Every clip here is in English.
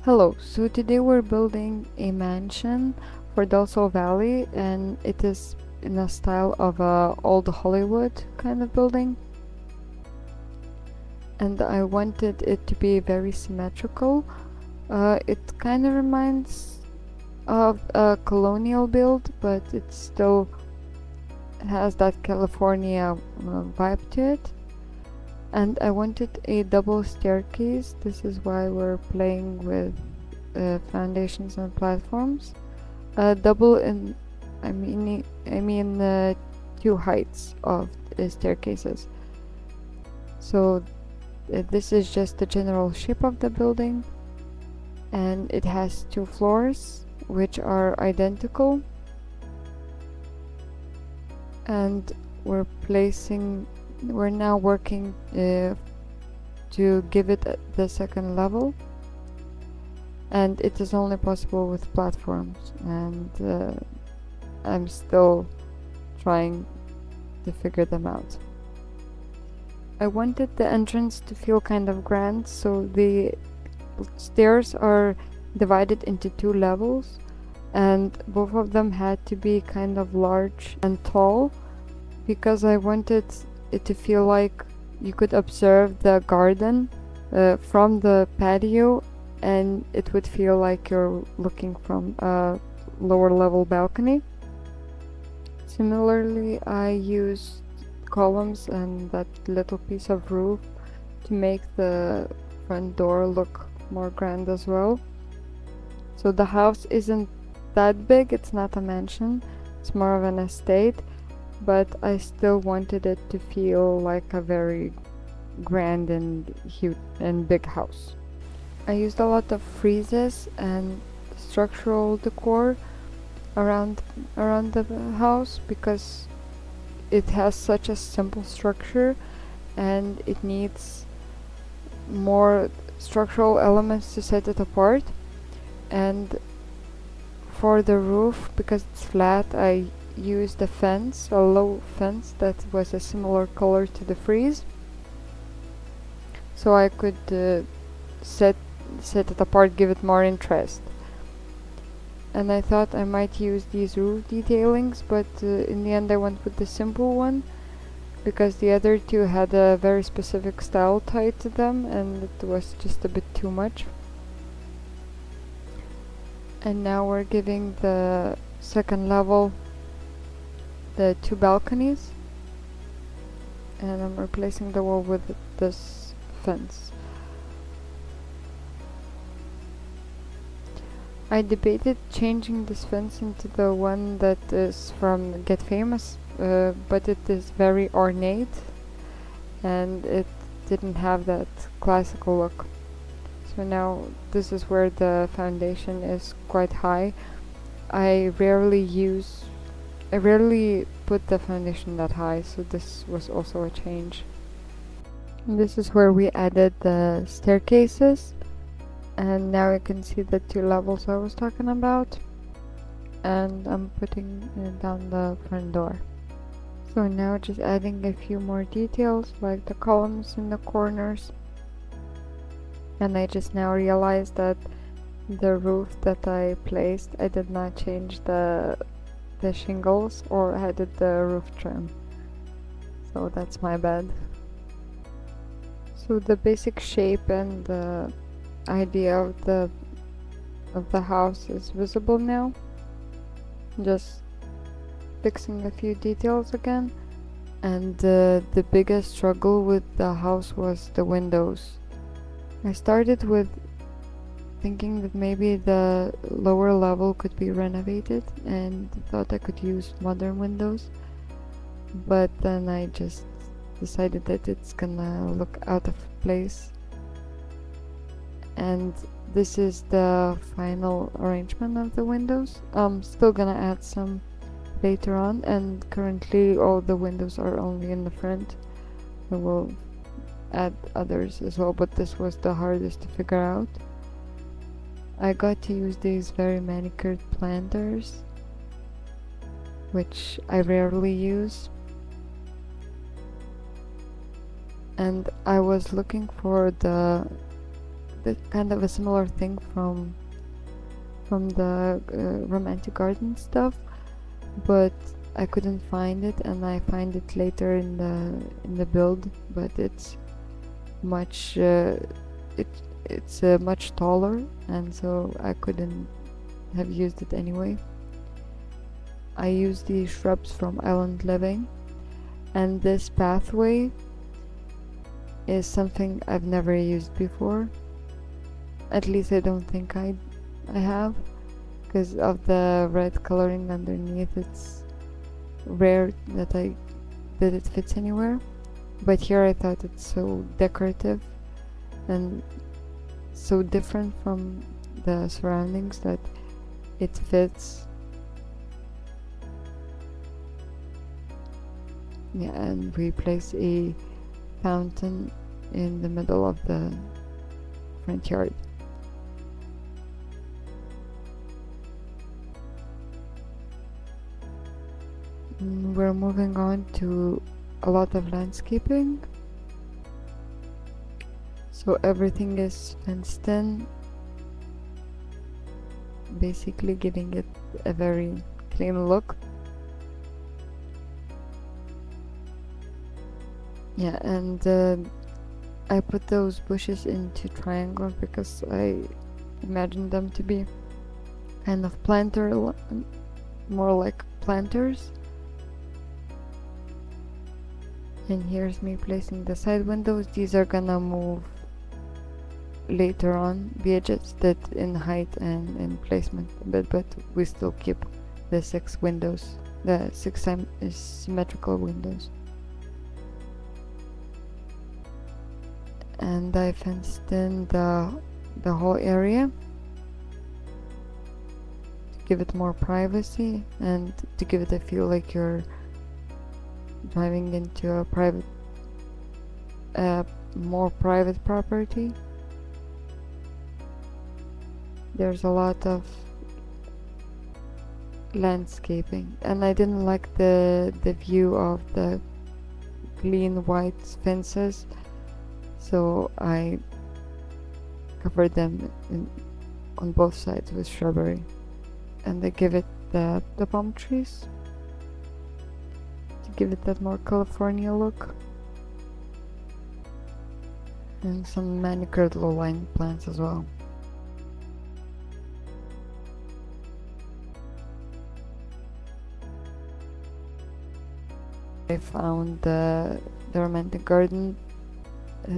Hello, so today we're building a mansion for Del Sol Valley, and it is in a style of a old Hollywood kind of building. And I wanted it to be very symmetrical. It kind of reminds of a colonial build, but it still has that California vibe to it. And I wanted a double staircase. This is why we're playing with foundations and platforms. Double in, two heights of staircases. So this is just the general shape of the building, and it has two floors which are identical, and we're now working to give it the second level, and it is only possible with platforms, and I'm still trying to figure them out. I wanted the entrance to feel kind of grand, so the stairs are divided into two levels, and both of them had to be kind of large and tall because I wanted it to feel like you could observe the garden from the patio, and it would feel like you're looking from a lower level balcony. Similarly, I used columns and that little piece of roof to make the front door look more grand as well. So the house isn't that big, it's not a mansion, it's more of an estate, but I still wanted it to feel like a very grand and huge and big house. I used a lot of friezes and structural decor around the house because it has such a simple structure and it needs more structural elements to set it apart. And for the roof, because it's flat, I used a fence, a low fence that was a similar color to the frieze, so I could set it apart, give it more interest. And I thought I might use these roof detailings, but in the end I went with the simple one because the other two had a very specific style tied to them and it was just a bit too much. And now we're giving the second level the two balconies, and I'm replacing the wall with this fence. I debated changing this fence into the one that is from Get Famous, but it is very ornate and it didn't have that classical look. So now this is where the foundation is quite high. I rarely put the foundation that high, so this was also a change. And this is where we added the staircases, and now you can see the two levels I was talking about, and I'm putting down the front door. So now just adding a few more details like the columns in the corners, and I just now realized that the roof that I placed, I did not change the shingles or added the roof trim, so that's my bad. So the basic shape and the idea of the house is visible now. Just fixing a few details again, and the biggest struggle with the house was the windows. I started with thinking that maybe the lower level could be renovated and thought I could use modern windows, but then I just decided that it's gonna look out of place. And this is the final arrangement of the windows. I'm still gonna add some later on, and currently all the windows are only in the front. I will add others as well, but this was the hardest to figure out. I got to use these very manicured planters, which I rarely use, and I was looking for the the kind of a similar thing from the romantic garden stuff, but I couldn't find it, and I find it later in the build, but it's much it's much taller, and so I couldn't have used it anyway. I used the shrubs from Island Living, and this pathway is something I've never used before. At least I don't think I have, because of the red coloring underneath. It's rare that it fits anywhere, but here I thought it's so decorative and so different from the surroundings that it fits. Yeah, and we place a fountain in the middle of the front yard. We're moving on to a lot of landscaping. So everything is fenced in, basically giving it a very clean look. Yeah, and I put those bushes into triangles because I imagined them to be kind of more like planters. And here's me placing the side windows. These are gonna move later on, be adjusted in height and in placement a bit, but we still keep the 6 windows, the 6 symmetrical windows. And I fenced in the whole area to give it more privacy and to give it a feel like you're driving into a more private property. There's a lot of landscaping, and I didn't like the view of the clean white fences, so I covered them on both sides with shrubbery, and I give it the palm trees to give it that more California look, and some manicured low-lying plants as well. I found the romantic garden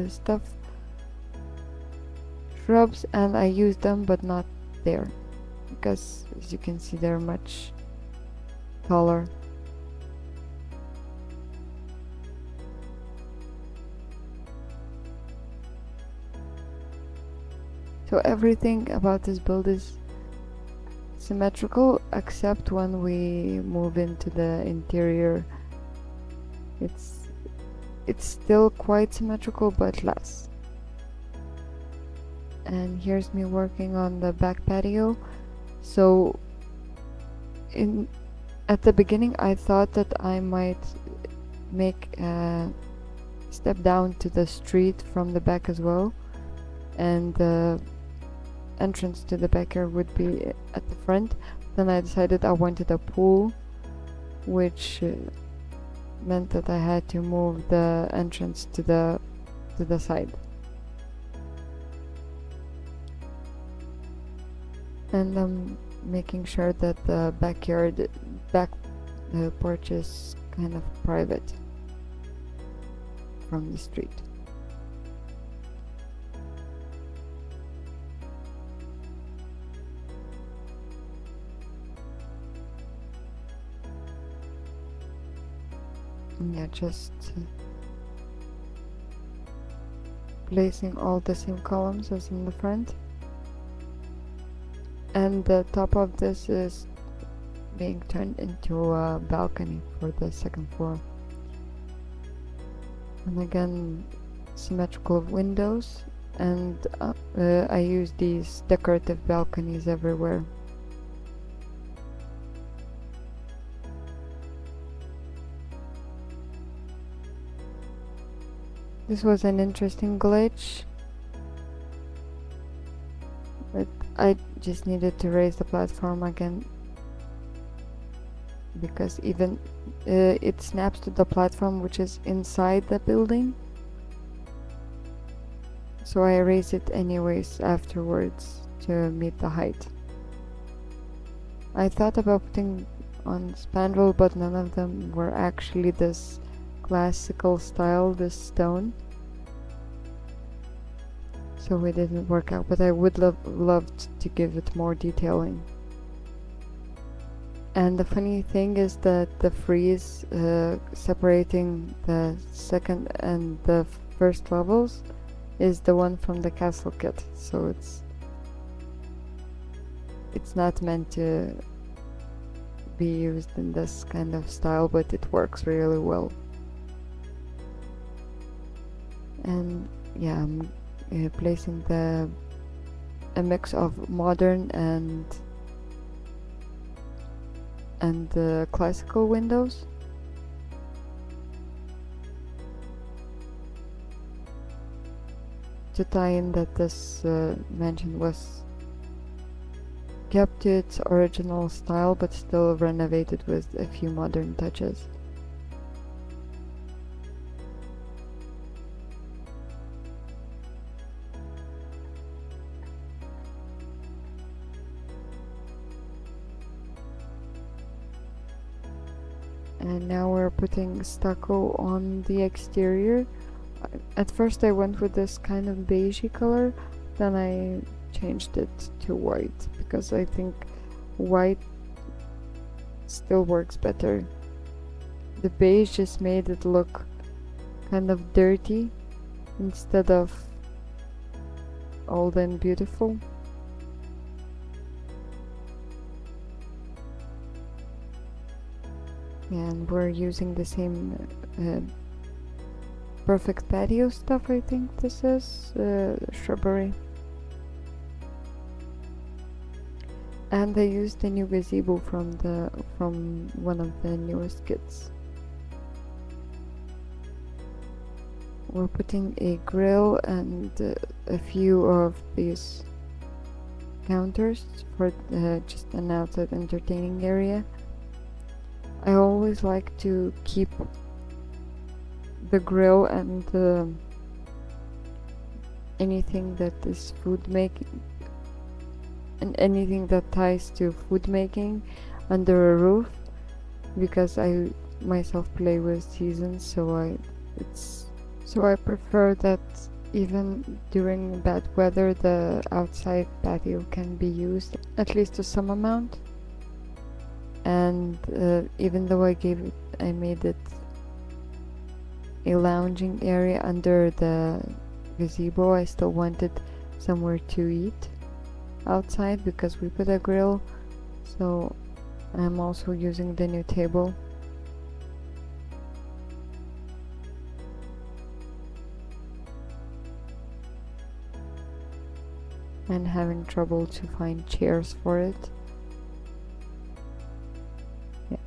stuff, shrubs, and I used them, but not there, because as you can see they're much taller. So everything about this build is symmetrical, except when we move into the interior. It's still quite symmetrical, but less. And here's me working on the back patio. So at the beginning I thought that I might make a step down to the street from the back as well, and the entrance to the backyard would be at the front. Then I decided I wanted a pool, which meant that I had to move the entrance to the side. And I'm making sure that the back porch is kind of private from the street. Yeah, just placing all the same columns as in the front, and the top of this is being turned into a balcony for the second floor. And again, symmetrical windows, and I use these decorative balconies everywhere. This was an interesting glitch. I just needed to raise the platform again because even it snaps to the platform which is inside the building, so I raise it anyways afterwards to meet the height. I thought about putting on spandrel, but none of them were actually this classical style, this stone, so it didn't work out, but I would loved to give it more detailing. And the funny thing is that the frieze separating the second and the first levels is the one from the castle kit, so it's not meant to be used in this kind of style, but it works really well. And yeah, I'm placing a mix of modern and the classical windows. To tie in that this mansion was kept to its original style but still renovated with a few modern touches. And now we're putting stucco on the exterior. At first I went with this kind of beigey color, then I changed it to white because I think white still works better. The beige just made it look kind of dirty instead of old and beautiful. And we're using the same perfect patio stuff, I think this is shrubbery. And I used the new gazebo from one of the newest kits. We're putting a grill and a few of these counters for just an outside entertaining area. I always like to keep the grill and anything that is food making and anything that ties to food making under a roof, because I myself play with seasons, so I prefer that even during bad weather the outside patio can be used at least to some amount. And even though I made it a lounging area under the gazebo, I still wanted somewhere to eat outside because we put a grill, so I'm also using the new table. And having trouble to find chairs for it. Yeah.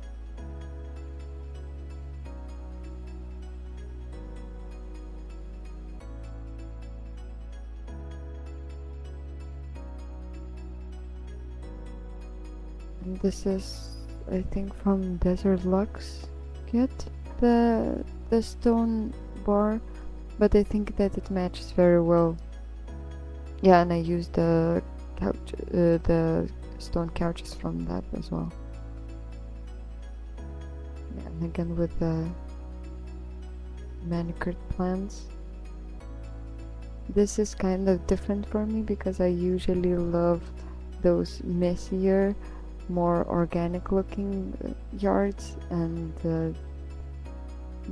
And this is, I think, from Desert Lux kit, the stone bar, but I think that it matches very well. Yeah, and I used the couch, the stone couches from that as well. Yeah, and again with the manicured plants. This is kind of different for me because I usually love those messier, more organic looking yards, and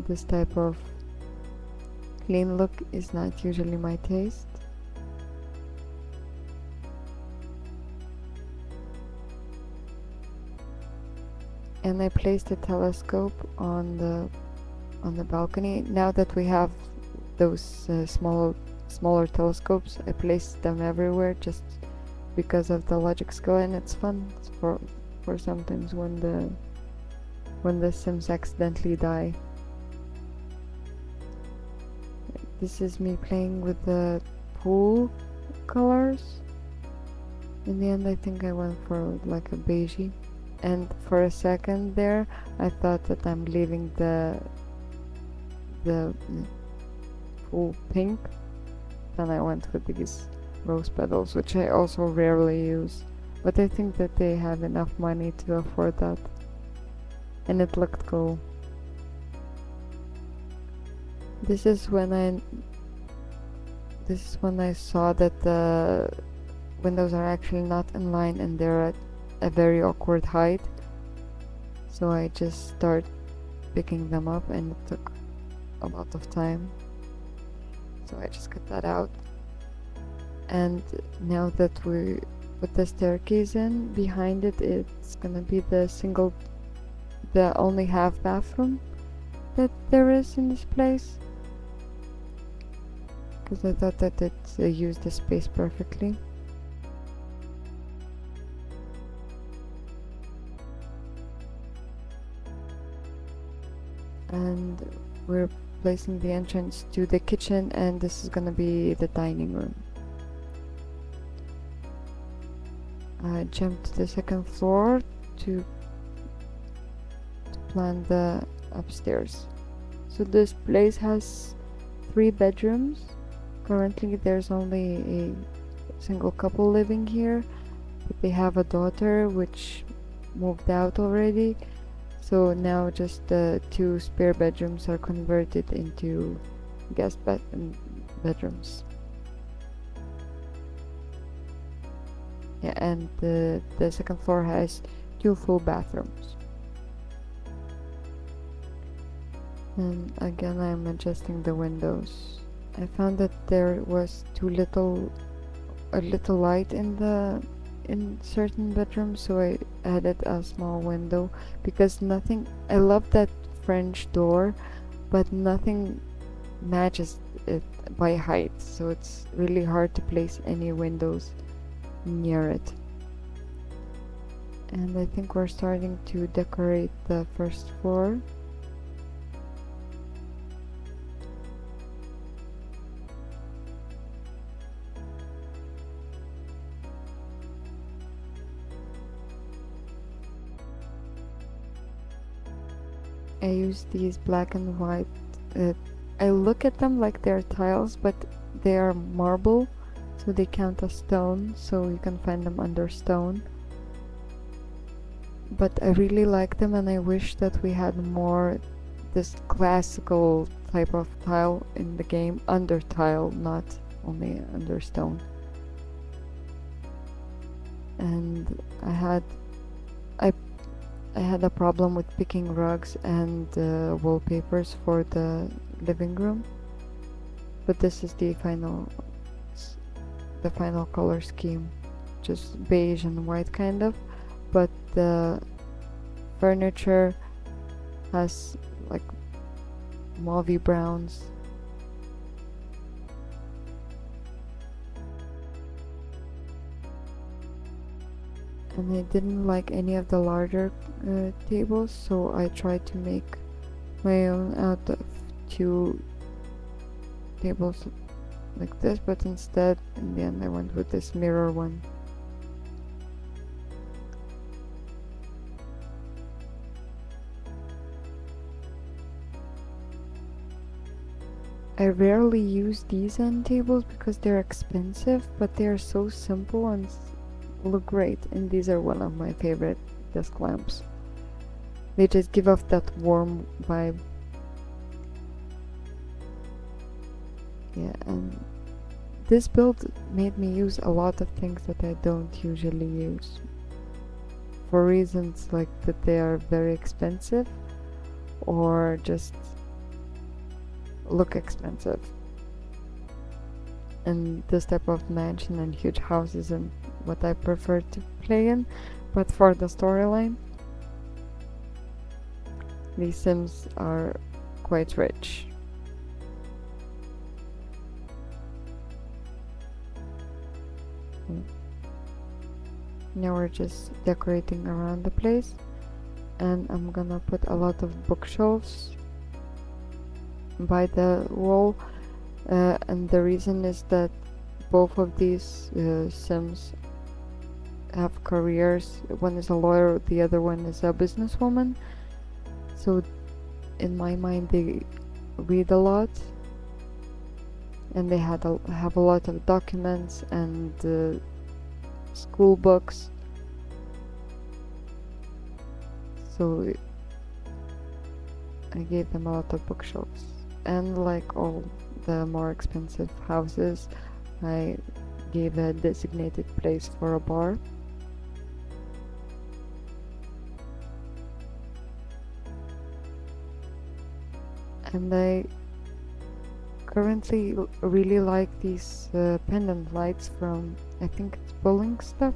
this type of clean look is not usually my taste. And I placed a telescope on the balcony. Now that we have those smaller telescopes, I placed them everywhere just because of the logic skill, and it's fun for sometimes when the Sims accidentally die. This is me playing with the pool colors. In the end, I think I went for like a beigey, and for a second there, I thought that I'm leaving the full pink. Then I went with these rose petals, which I also rarely use, but I think that they have enough money to afford that, and it looked cool. This is when I saw that the windows are actually not in line and they're at a very awkward height. So I just start picking them up, and it took a lot of time. So I just cut that out. And now that we put the staircase in, behind it, it's gonna be the only half bathroom that there is in this place. Because I thought that it used the space perfectly. And we're placing the entrance to the kitchen, and this is gonna be the dining room. I jumped to the second floor to plan the upstairs. So this place has 3 bedrooms. Currently there's only a single couple living here, but they have a daughter which moved out already. So now just the 2 spare bedrooms are converted into guest bedrooms. Yeah, and the second floor has 2 full bathrooms. And again, I'm adjusting the windows. I found that there was a little light in certain bedrooms, so I added a small window, because I love that French door, but nothing matches it by height, so it's really hard to place any windows near it. And I think we're starting to decorate the first floor. I use these black and white. I look at them like they're tiles, but they are marble, so they count as stone, so you can find them under stone. But I really like them, and I wish that we had more this classical type of tile in the game, under tile, not only under stone. And I had a problem with picking rugs and wallpapers for the living room, but this is the final color scheme, just beige and white kind of, but the furniture has like mauvey browns. And I didn't like any of the larger tables, so I tried to make my own out of 2 tables like this, but instead in the end I went with this mirror one. I rarely use these end tables because they're expensive, but they are so simple and look great, and these are one of my favorite desk lamps. They just give off that warm vibe. Yeah, and this build made me use a lot of things that I don't usually use, for reasons like that they are very expensive or just look expensive. And this type of mansion and huge house isn't what I prefer to play in, but for the storyline, these Sims are quite rich. Now we're just decorating around the place, and I'm gonna put a lot of bookshelves by the wall, and the reason is that both of these Sims have careers. One is a lawyer, the other one is a businesswoman. So in my mind, they read a lot, and they have a lot of documents and school books. So I gave them a lot of bookshelves. And like all the more expensive houses, I gave a designated place for a bar. And I currently really like these pendant lights from, I think it's Bowling Stuff,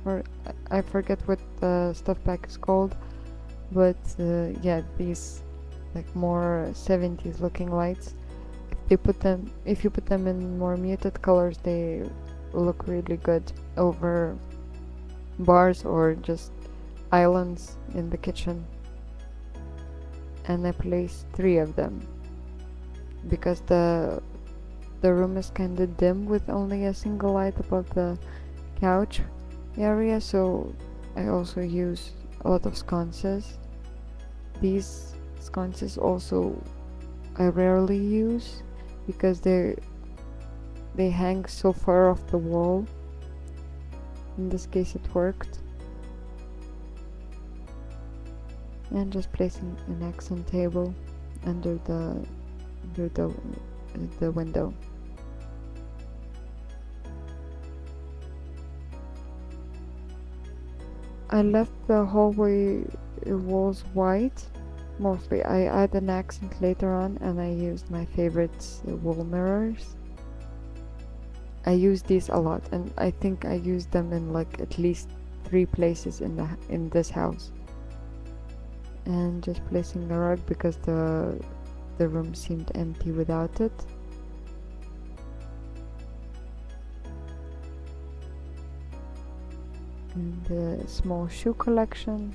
or I forget what the stuff pack is called, but yeah, these like more 70s looking lights. If you put them in more muted colors, they look really good over bars or just islands in the kitchen. And I placed 3 of them because the room is kind of dim with only a single light above the couch area, so I also use a lot of sconces. These sconces also I rarely use because they hang so far off the wall. In this case it worked. And just placing an accent table under the window. I left the hallway walls white. Mostly I add an accent later on, and I used my favorite wall mirrors. I use these a lot, and I think I used them in like at least 3 places in this house. And just placing the rug because the room seemed empty without it. And the small shoe collection.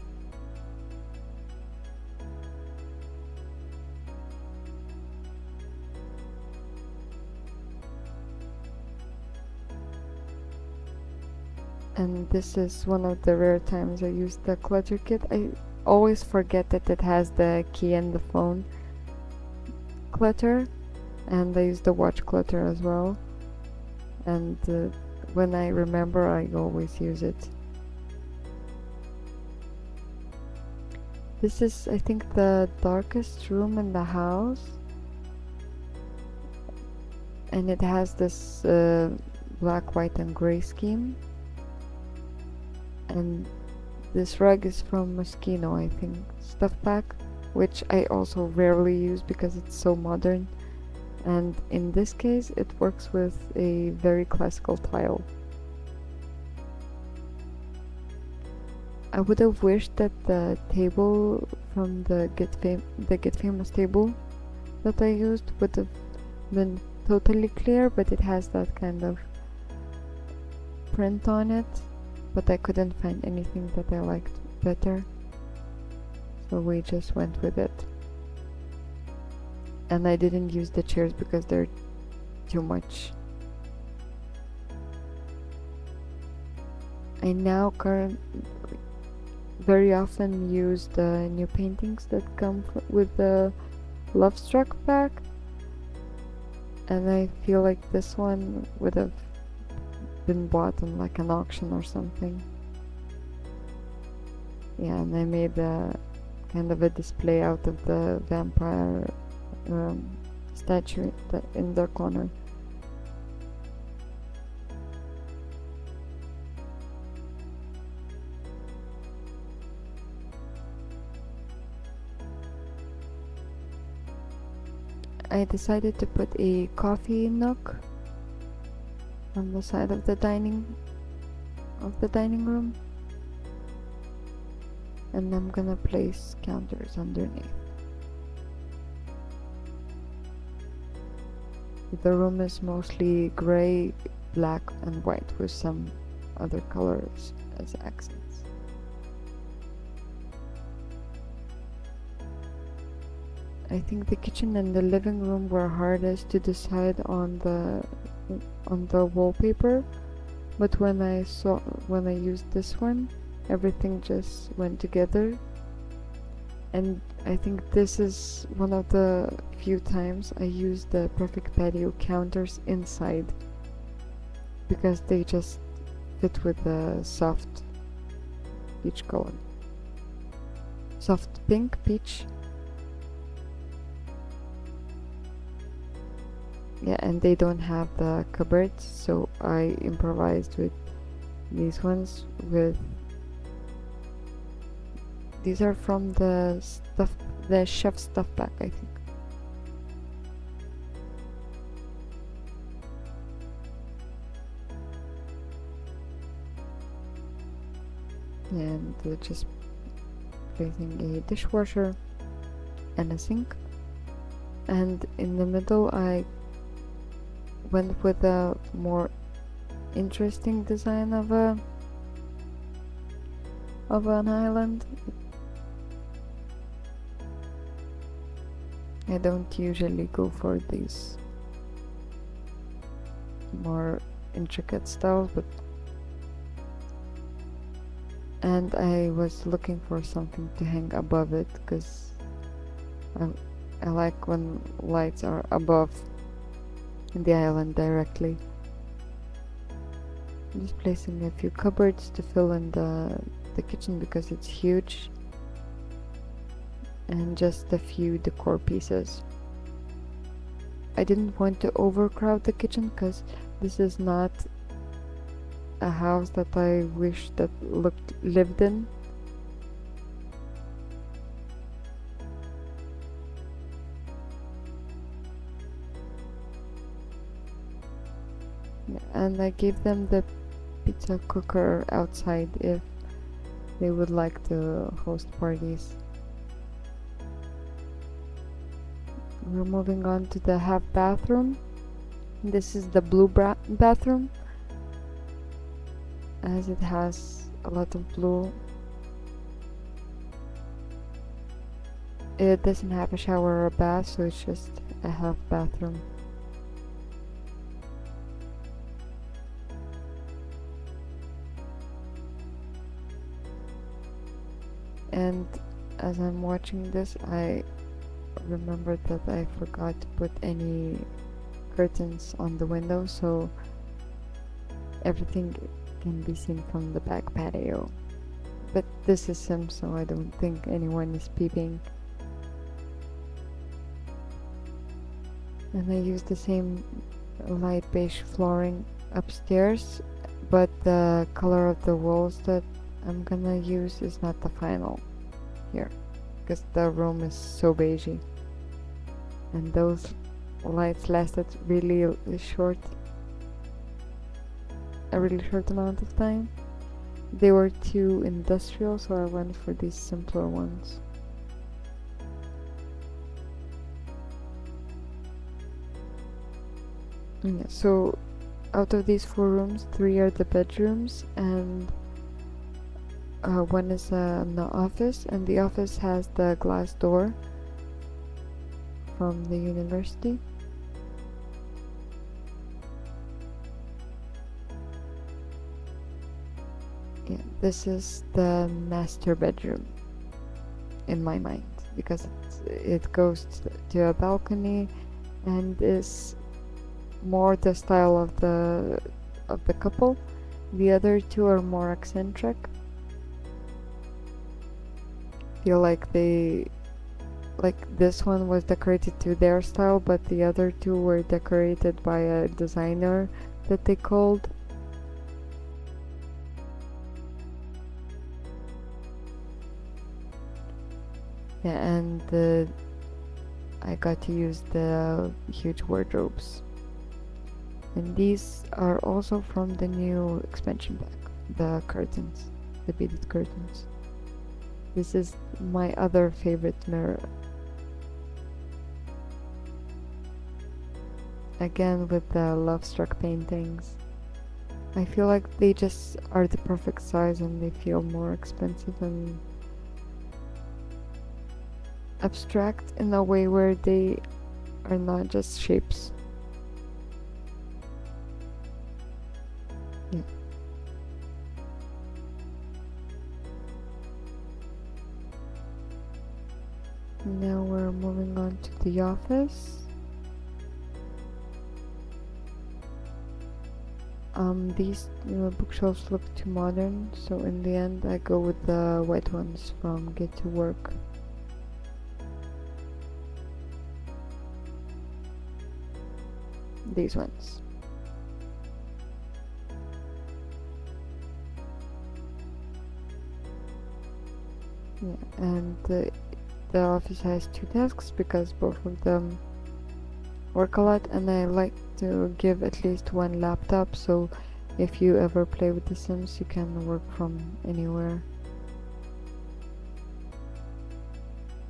And this is one of the rare times I use the clutter kit. I always forget that it has the key and the phone clutter, and I use the watch clutter as well. And when I remember, I always use it. This is, I think, the darkest room in the house, and it has this black, white, and gray scheme. And this rug is from Moschino, I think, stuff pack, which I also rarely use because it's so modern. And in this case, it works with a very classical tile. I would have wished that the table from the Get Famous table that I used would have been totally clear, but it has that kind of print on it. But I couldn't find anything that I liked better, so we just went with it. And I didn't use the chairs because they're too much. I now very often use the new paintings that come with the Love Struck pack, and I feel like this one would have been bought on like an auction or something. Yeah, and I made a kind of a display out of the vampire statue in the corner. I decided to put a coffee nook on the side of the dining room, and I'm gonna place counters underneath. The room is mostly gray, black, and white with some other colors as accents. I think the kitchen and the living room were hardest to decide on the wallpaper, But when I used this one, everything just went together. And I think this is one of the few times I use the perfect patio counters inside, because they just fit with the soft peach color. Soft pink peach. Yeah, and they don't have the cupboards, so I improvised with these ones. These are from the chef stuff pack, I think. And just placing a dishwasher and a sink. And in the middle I went with a more interesting design of an island. I don't usually go for these more intricate styles, and I was looking for something to hang above it, because I like when lights are above the island directly. I'm just placing a few cupboards to fill in the kitchen because it's huge, and just a few decor pieces. I didn't want to overcrowd the kitchen because this is not a house that I wish that lived in. And I gave them the pizza cooker outside if they would like to host parties. We're moving on to the half bathroom. This is the blue bathroom, as it has a lot of blue. It doesn't have a shower or a bath, so it's just a half bathroom. And as I'm watching this, I remembered that I forgot to put any curtains on the window, so everything can be seen from the back patio. But this is Sims, so I don't think anyone is peeping. And I use the same light beige flooring upstairs, but the color of the walls that I'm gonna use is not the final here, because the room is so beigey, and those lights lasted a really short amount of time. They were too industrial, so I went for these simpler ones. Yeah, so out of these 4 rooms, 3 are the bedrooms, and one is an office, and the office has the glass door from the university. Yeah, this is the master bedroom in my mind, because it goes to a balcony and is more the style of the couple. The other 2 are more eccentric. Feel like this one was decorated to their style, but the other 2 were decorated by a designer that they called. Yeah, and I got to use the huge wardrobes. And these are also from the new expansion pack, the curtains, the beaded curtains. This is my other favorite mirror. Again with the Love Struck paintings. I feel like they just are the perfect size, and they feel more expensive and abstract in a way where they are not just shapes. Yeah. Now we're moving on to the office. These bookshelves look too modern, so in the end I go with the white ones from Get to Work. These ones. Yeah, and the office has two desks because both of them work a lot, and I like to give at least one laptop, so if you ever play with The Sims you can work from anywhere.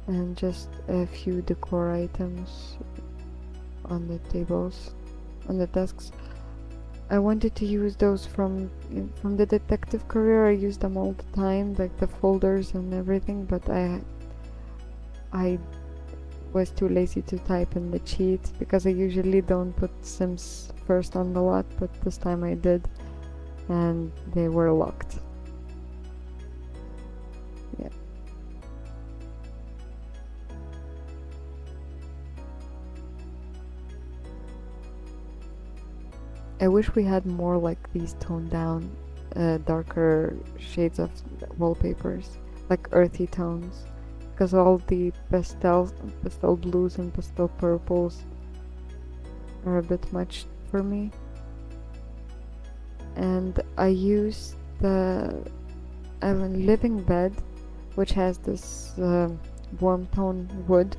And just a few decor items on the tables, on the desks. I wanted to use those from the detective career. I use them all the time, like the folders and everything, but I was too lazy to type in the cheat because I usually don't put Sims first on the lot, but this time I did, and they were locked. Yeah. I wish we had more like these toned down, darker shades of wallpapers, like earthy tones, because all the pastel blues and pastel purples are a bit much for me. And I use the living bed, which has this warm tone wood,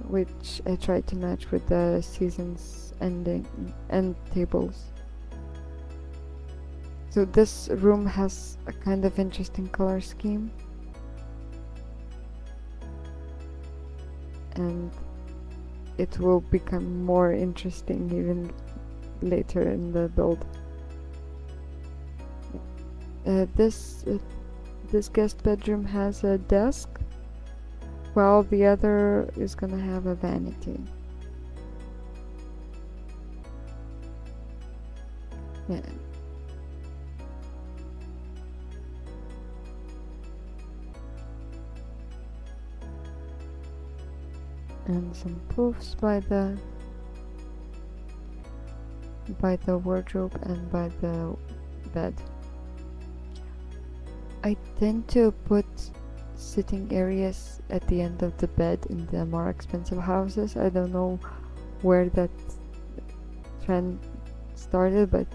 which I tried to match with the season's end tables. So this room has a kind of interesting color scheme, and it will become more interesting even later in the build. This guest bedroom has a desk, while the other is gonna have a vanity. Yeah. And some poofs by the wardrobe and by the bed. I tend to put sitting areas at the end of the bed in the more expensive houses. I don't know where that trend started, but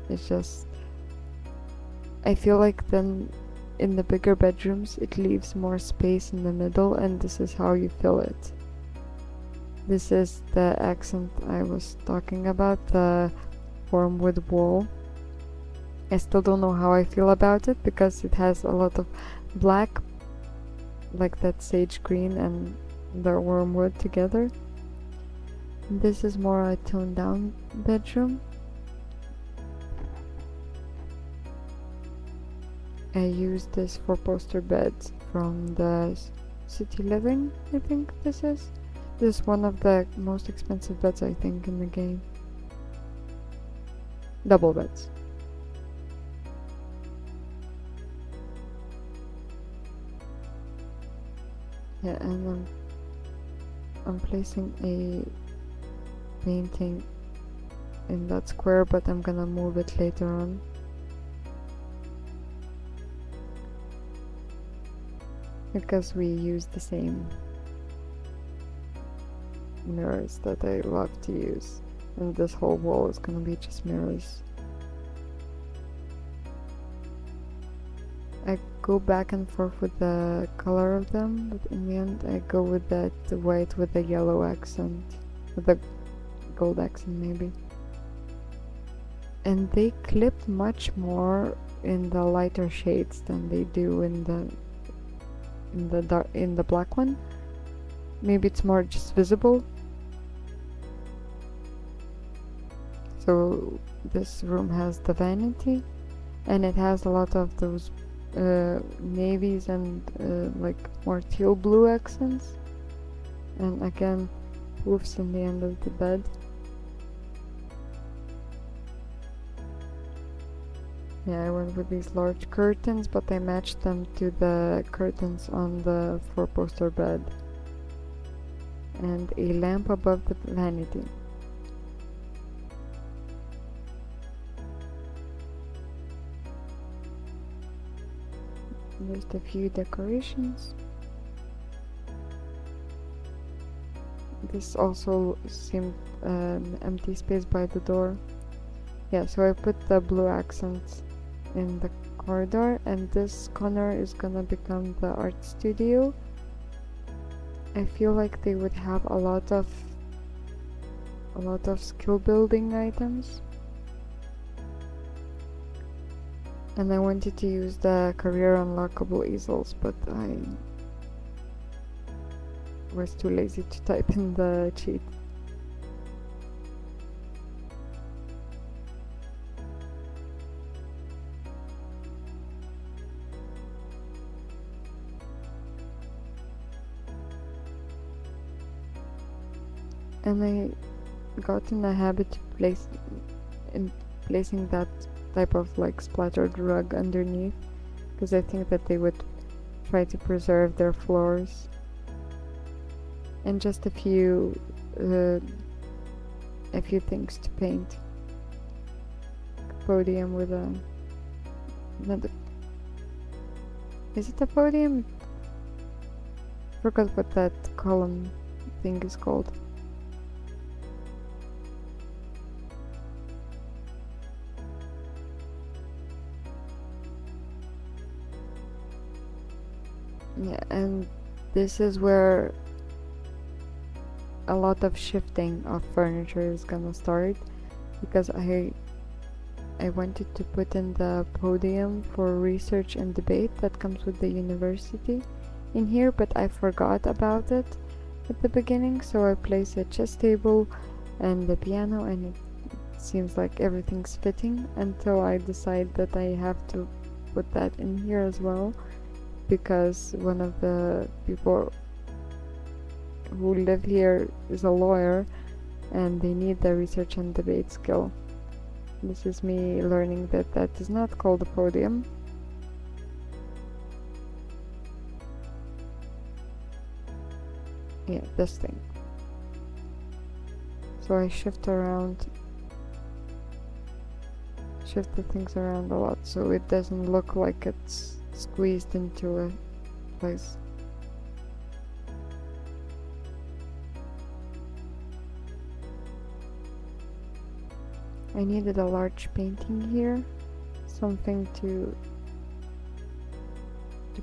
it's just, I feel like then in the bigger bedrooms it leaves more space in the middle, and this is how you fill it. This is the accent I was talking about, the warm wood wall. I still don't know how I feel about it because it has a lot of black, like that sage green and the warm wood together. This is more a toned down bedroom. I use this for poster beds from the City Living, I think this is. This is one of the most expensive beds I think in the game. Double beds. Yeah, and I'm placing a painting in that square, but I'm gonna move it later on. Because we use the same mirrors that I love to use, and this whole wall is gonna be just mirrors. I go back and forth with the color of them, but in the end I go with that white with the yellow accent, with the gold accent maybe. And they clip much more in the lighter shades than they do in the black one. Maybe it's more just visible. So this room has the vanity, and it has a lot of those navies and like more teal blue accents, and again roofs in the end of the bed. Yeah, I went with these large curtains, but I matched them to the curtains on the four-poster bed. And a lamp above the vanity. Just a few decorations. This also seemed an empty space by the door. Yeah, so I put the blue accents in the corridor, and this corner is gonna become the art studio. I feel like they would have a lot of skill building items. And I wanted to use the career unlockable easels, but I was too lazy to type in the cheat. And I got in a habit to placing that type of like splattered rug underneath, because I think that they would try to preserve their floors. And just a few things to paint. Podium with another. Is it a podium? Forgot what that column thing is called. Yeah, and this is where a lot of shifting of furniture is gonna start, because I wanted to put in the podium for research and debate that comes with the university in here, but I forgot about it at the beginning, so I placed a chess table and the piano, and it seems like everything's fitting until I decide that I have to put that in here as well, because one of the people who live here is a lawyer and they need the research and debate skill. This is me learning that that is not called a podium. Yeah, this thing. So I shift the things around a lot so it doesn't look like it's squeezed into a place. I needed a large painting here, something to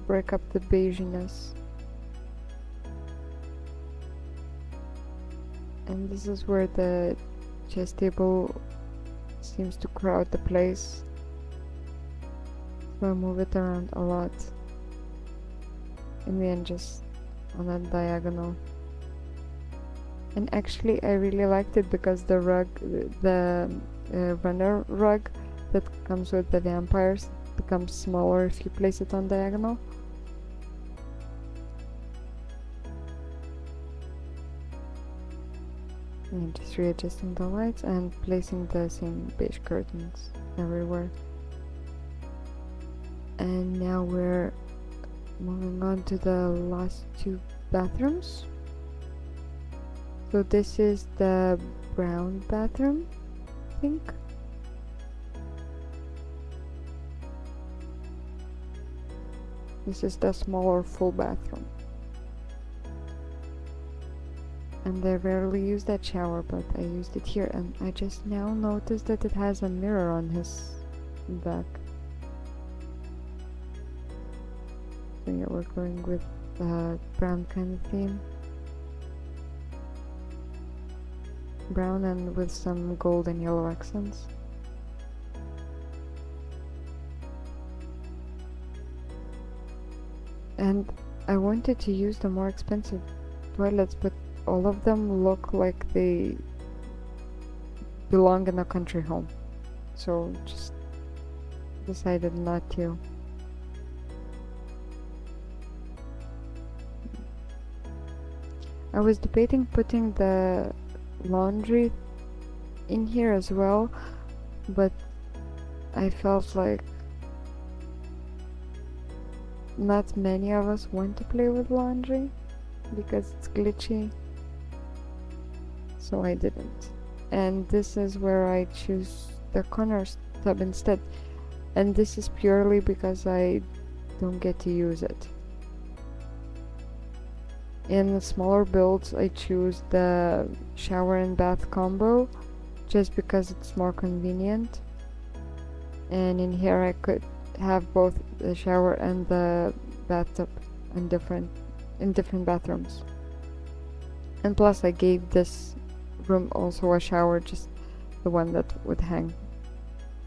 break up the beiginess. And this is where the chess table seems to crowd the place, so I move it around a lot. In the end, just on a diagonal. And actually I really liked it because the rug, the runner rug that comes with the vampires, becomes smaller if you place it on diagonal. And just readjusting the lights and placing the same beige curtains everywhere. And now we're moving on to the last two bathrooms. So this is the brown bathroom, I think. This is the smaller full bathroom. And I rarely use that shower, but I used it here, and I just now noticed that it has a mirror on his back. So yeah, we're going with brown kind of theme. Brown and with some gold and yellow accents. And I wanted to use the more expensive toilets, but all of them look like they belong in a country home. So just decided not to. I was debating putting the laundry in here as well, but I felt like not many of us want to play with laundry because it's glitchy, so I didn't. And this is where I choose the corner tub instead, and this is purely because I don't get to use it. In the smaller builds, I choose the shower and bath combo just because it's more convenient, and in here I could have both the shower and the bathtub in different bathrooms. And plus I gave this room also a shower, just the one that would hang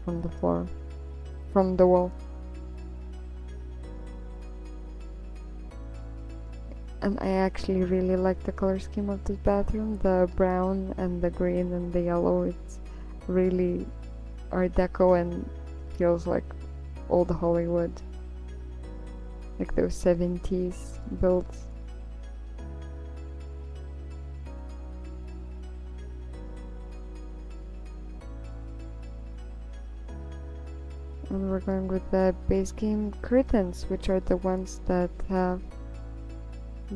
from the floor, from the wall. And I actually really like the color scheme of this bathroom, the brown and the green and the yellow. It's really Art Deco and feels like old Hollywood, like those 70s builds. And we're going with the base game curtains, which are the ones that have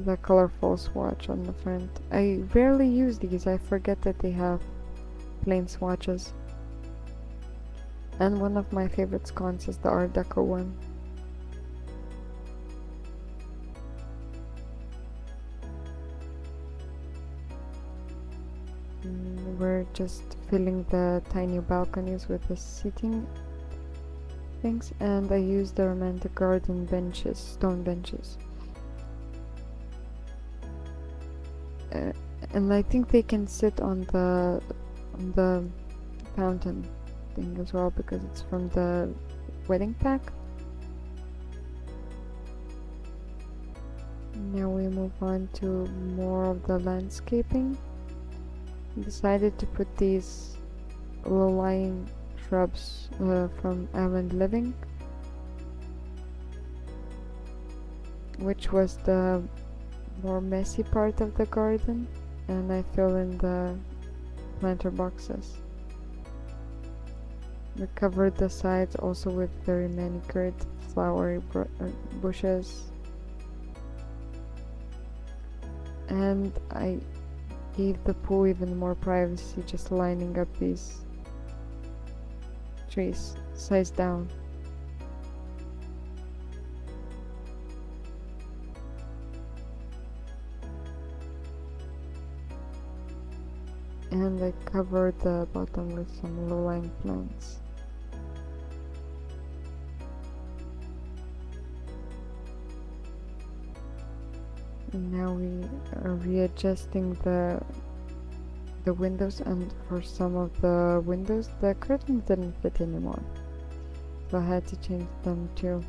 the colorful swatch on the front. I rarely use these, I forget that they have plain swatches. And one of my favorite sconces is the Art Deco one. We're just filling the tiny balconies with the seating things, and I use the romantic garden benches, stone benches. And I think they can sit on the fountain thing as well because it's from the wedding pack. Now we move on to more of the landscaping. I decided to put these low-lying shrubs from Island Living, which was the more messy part of the garden, and I fill in the planter boxes. We covered the sides also with very manicured flowery bushes, and I gave the pool even more privacy, just lining up these trees size down. And I covered the bottom with some low-lying plants. And now we are readjusting the windows, and for some of the windows the curtains didn't fit anymore, so I had to change them too.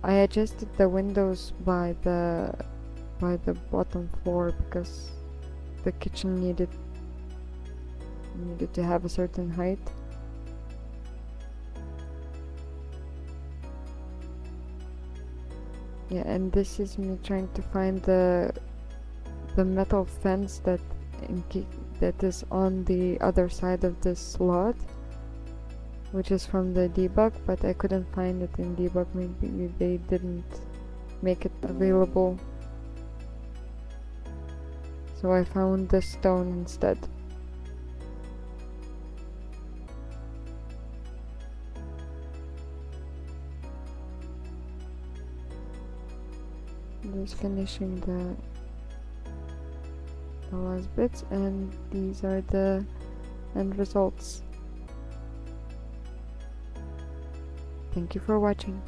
I adjusted the windows by the bottom floor because the kitchen needed to have a certain height. Yeah, and this is me trying to find the metal fence that is on the other side of this slot, which is from the debug, but I couldn't find it in debug. Maybe they didn't make it available, so I found the stone instead. Just finishing the last bits, and these are the end results. Thank you for watching.